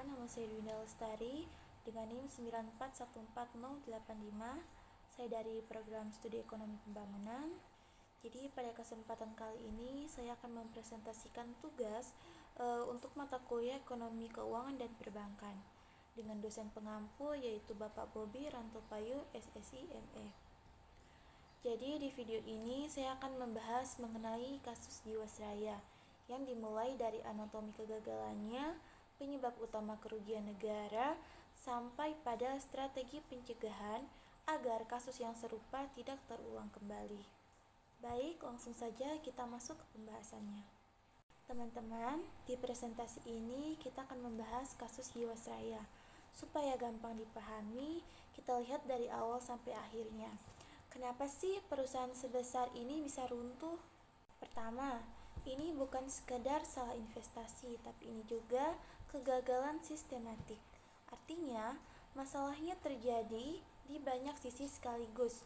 nama saya Dwinda Lestari dengan NIM 9414085. Saya dari program studi ekonomi pembangunan. Jadi pada kesempatan kali ini saya akan mempresentasikan tugas untuk mata kuliah ekonomi keuangan dan perbankan dengan dosen pengampu yaitu Bapak Bobi Rantopayu SSI ME. Jadi di video ini saya akan membahas mengenai kasus Jiwasraya yang dimulai dari anatomi kegagalannya, penyebab utama kerugian negara, sampai pada strategi pencegahan agar kasus yang serupa tidak terulang kembali. Baik, langsung saja kita masuk ke pembahasannya. Teman-teman, di presentasi ini kita akan membahas kasus Jiwasraya. Supaya gampang dipahami, kita lihat dari awal sampai akhirnya. Kenapa sih perusahaan sebesar ini bisa runtuh? Pertama, ini bukan sekedar salah investasi, tapi ini juga kegagalan sistematik. Artinya, masalahnya terjadi di banyak sisi sekaligus.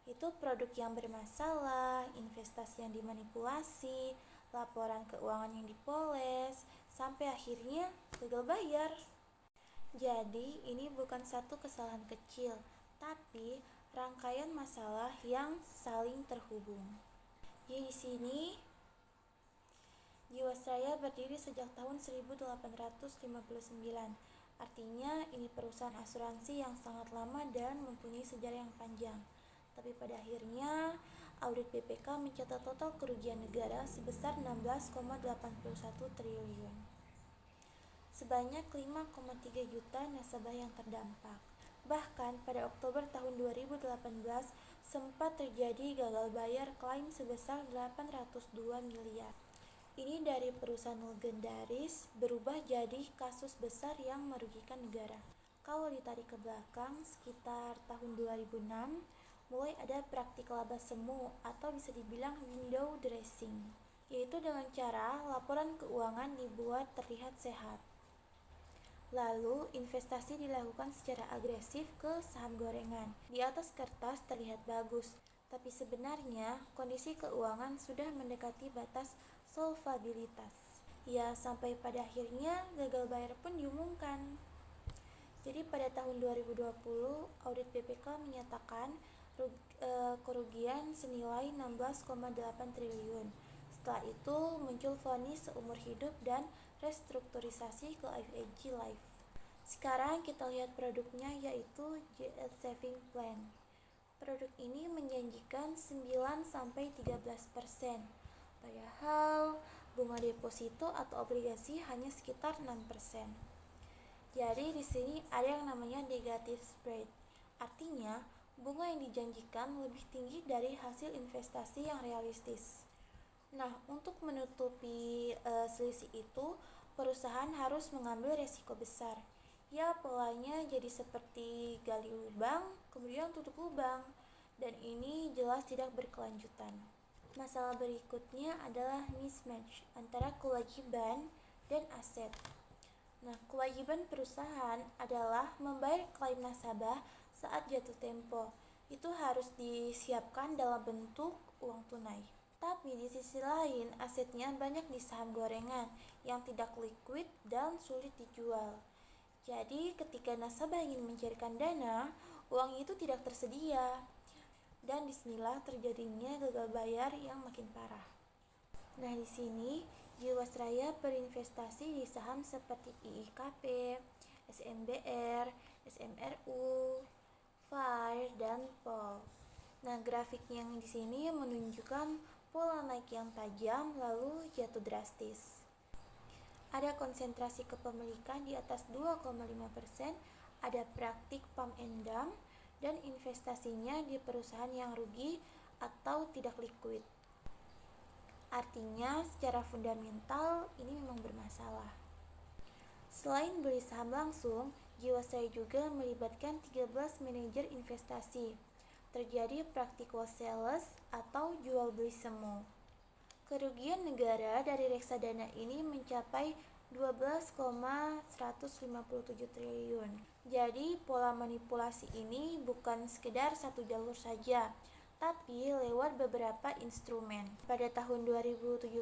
Itu produk yang bermasalah, investasi yang dimanipulasi, laporan keuangan yang dipoles, sampai akhirnya gagal bayar. Jadi, ini bukan satu kesalahan kecil, tapi rangkaian masalah yang saling terhubung. Jadi di sini Jiwasraya berdiri sejak tahun 1859. Artinya ini perusahaan asuransi yang sangat lama dan mempunyai sejarah yang panjang. Tapi pada akhirnya audit BPK mencatat total kerugian negara sebesar 16,81 triliun. Sebanyak 5,3 juta nasabah yang terdampak. Bahkan pada Oktober tahun 2018 sempat terjadi gagal bayar klaim sebesar 802 miliar. Ini dari perusahaan legendaris berubah jadi kasus besar yang merugikan negara. Kalau ditarik ke belakang sekitar tahun 2006, mulai ada praktik laba semu atau bisa dibilang window dressing, yaitu dengan cara laporan keuangan dibuat terlihat sehat. Lalu, investasi dilakukan secara agresif ke saham gorengan. Di atas kertas terlihat bagus, tapi sebenarnya kondisi keuangan sudah mendekati batas solvabilitas. Ya, sampai pada akhirnya gagal bayar pun diumumkan. Jadi pada tahun 2020, audit BPK menyatakan kerugian senilai 16,8 triliun. Setelah itu muncul vonis seumur hidup dan restrukturisasi ke IFG Life. Sekarang kita lihat produknya yaitu JS Saving Plan. Produk ini menjanjikan 9-13%. Padahal bunga deposito atau obligasi hanya sekitar 6%. Jadi di sini ada yang namanya negative spread. Artinya bunga yang dijanjikan lebih tinggi dari hasil investasi yang realistis. Nah, untuk menutupi selisih itu, perusahaan harus mengambil resiko besar. Ya, polanya jadi seperti gali lubang, kemudian tutup lubang. Dan ini jelas tidak berkelanjutan. Masalah berikutnya adalah mismatch antara kewajiban dan aset. Nah, kewajiban perusahaan adalah membayar klaim nasabah saat jatuh tempo. Itu harus disiapkan dalam bentuk uang tunai. Tapi di sisi lain, asetnya banyak di saham gorengan yang tidak liquid dan sulit dijual. Jadi, ketika nasabah ingin mencairkan dana, uang itu tidak tersedia. Dan disinilah terjadinya gagal bayar yang makin parah. Nah, di sini Jiwasraya berinvestasi di saham seperti IIKP, SMBR, SMRU, FIRE, dan POL. Nah, grafik yang di sini menunjukkan pola naik yang tajam lalu jatuh drastis. Ada konsentrasi kepemilikan di atas 2,5%, ada praktik pump and dump, dan investasinya di perusahaan yang rugi atau tidak liquid. Artinya secara fundamental ini memang bermasalah. Selain beli saham langsung, Jiwasraya juga melibatkan 13 manajer investasi. Terjadi praktik wholesale atau jual beli semu. Kerugian negara dari reksadana ini mencapai 12,157 triliun. Jadi pola manipulasi ini bukan sekedar satu jalur saja, tapi lewat beberapa instrumen. Pada tahun 2017,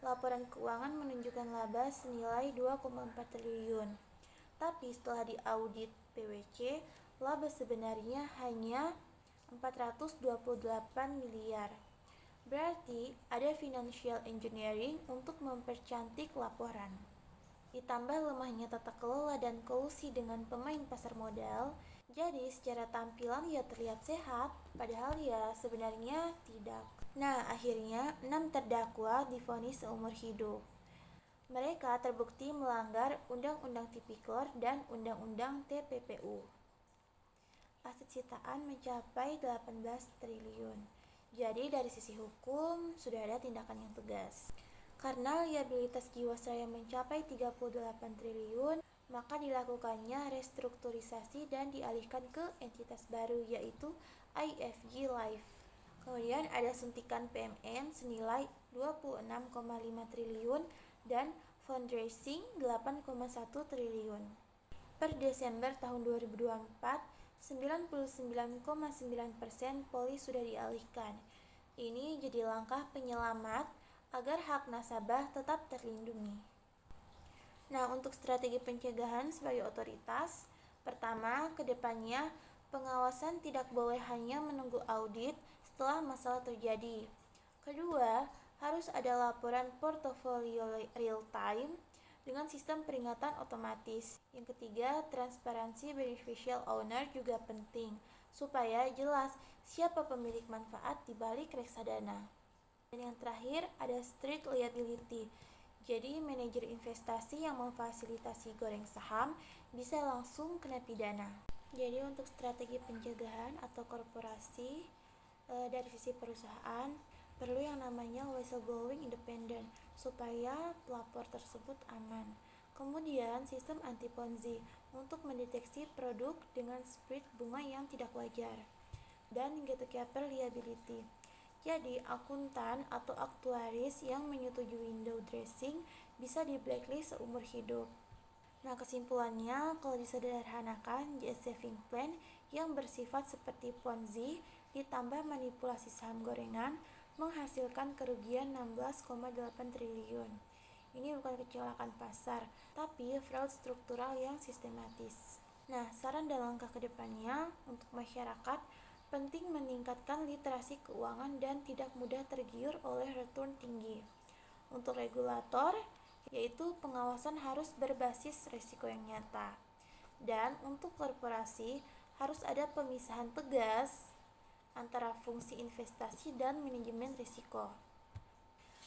laporan keuangan menunjukkan laba senilai 2,4 triliun. Tapi setelah diaudit PwC, laba sebenarnya hanya 428 miliar. Berarti ada financial engineering untuk mempercantik laporan. Ditambah lemahnya tata kelola dan kolusi dengan pemain pasar modal, jadi secara tampilan ya terlihat sehat, padahal ya sebenarnya tidak. Nah, akhirnya 6 terdakwa divonis seumur hidup. Mereka terbukti melanggar Undang-Undang Tipikor dan Undang-Undang TPPU. Aset sitaan mencapai 18 triliun. Jadi dari sisi hukum sudah ada tindakan yang tegas. Karena liabilitas Jiwasraya mencapai 38 triliun, maka dilakukannya restrukturisasi dan dialihkan ke entitas baru yaitu IFG Life. Kemudian ada suntikan PMN senilai 26,5 triliun dan fundraising 8,1 triliun. Per Desember tahun 2024, 99,9% poli sudah dialihkan. Ini jadi langkah penyelamat agar hak nasabah tetap terlindungi. Nah, untuk strategi pencegahan sebagai otoritas, pertama, kedepannya pengawasan tidak boleh hanya menunggu audit setelah masalah terjadi. Kedua, harus ada laporan portofolio real time dengan sistem peringatan otomatis. Yang ketiga, transparansi beneficial owner juga penting, supaya jelas siapa pemilik manfaat di balik reksadana. Dan yang terakhir, ada strict liability. Jadi, manajer investasi yang memfasilitasi goreng saham bisa langsung kena pidana. Jadi, untuk strategi pencegahan atau korporasi dari sisi perusahaan, perlu yang namanya whistleblowing independent supaya pelapor tersebut aman. Kemudian sistem anti-ponzi untuk mendeteksi produk dengan spread bunga yang tidak wajar. Dan gatekeeper liability. Jadi akuntan atau aktuaris yang menyetujui window dressing bisa di blacklist seumur hidup. Nah, kesimpulannya kalau disederhanakan, JS Saving Plan yang bersifat seperti Ponzi ditambah manipulasi saham gorengan menghasilkan kerugian 16,8 triliun. Ini bukan kecelakaan pasar, tapi fraud struktural yang sistematis. Nah, saran dan langkah kedepannya untuk masyarakat penting meningkatkan literasi keuangan dan tidak mudah tergiur oleh return tinggi. Untuk regulator, yaitu pengawasan harus berbasis risiko yang nyata. Dan untuk korporasi, harus ada pemisahan tegas antara fungsi investasi dan manajemen risiko.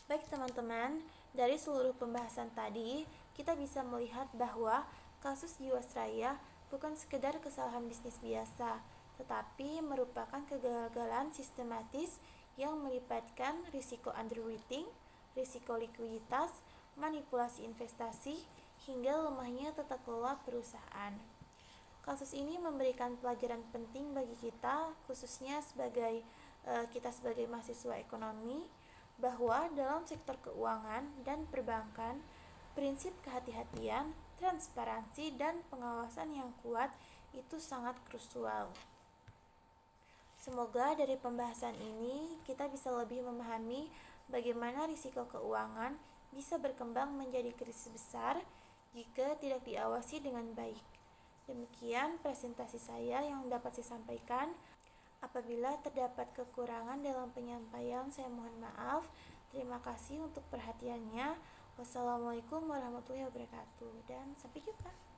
Baik teman-teman, dari seluruh pembahasan tadi, kita bisa melihat bahwa kasus Jiwasraya bukan sekedar kesalahan bisnis biasa, tetapi merupakan kegagalan sistematis yang melibatkan risiko underwriting, risiko likuiditas, manipulasi investasi, hingga lemahnya tata kelola perusahaan. Kasus ini memberikan pelajaran penting bagi kita, khususnya kita sebagai mahasiswa ekonomi, bahwa dalam sektor keuangan dan perbankan, prinsip kehati-hatian, transparansi, dan pengawasan yang kuat itu sangat krusial. Semoga dari pembahasan ini kita bisa lebih memahami bagaimana risiko keuangan bisa berkembang menjadi krisis besar jika tidak diawasi dengan baik. Demikian presentasi saya yang dapat saya sampaikan. Apabila terdapat kekurangan dalam penyampaian, saya mohon maaf. Terima kasih untuk perhatiannya. Wassalamualaikum warahmatullahi wabarakatuh dan sampai jumpa.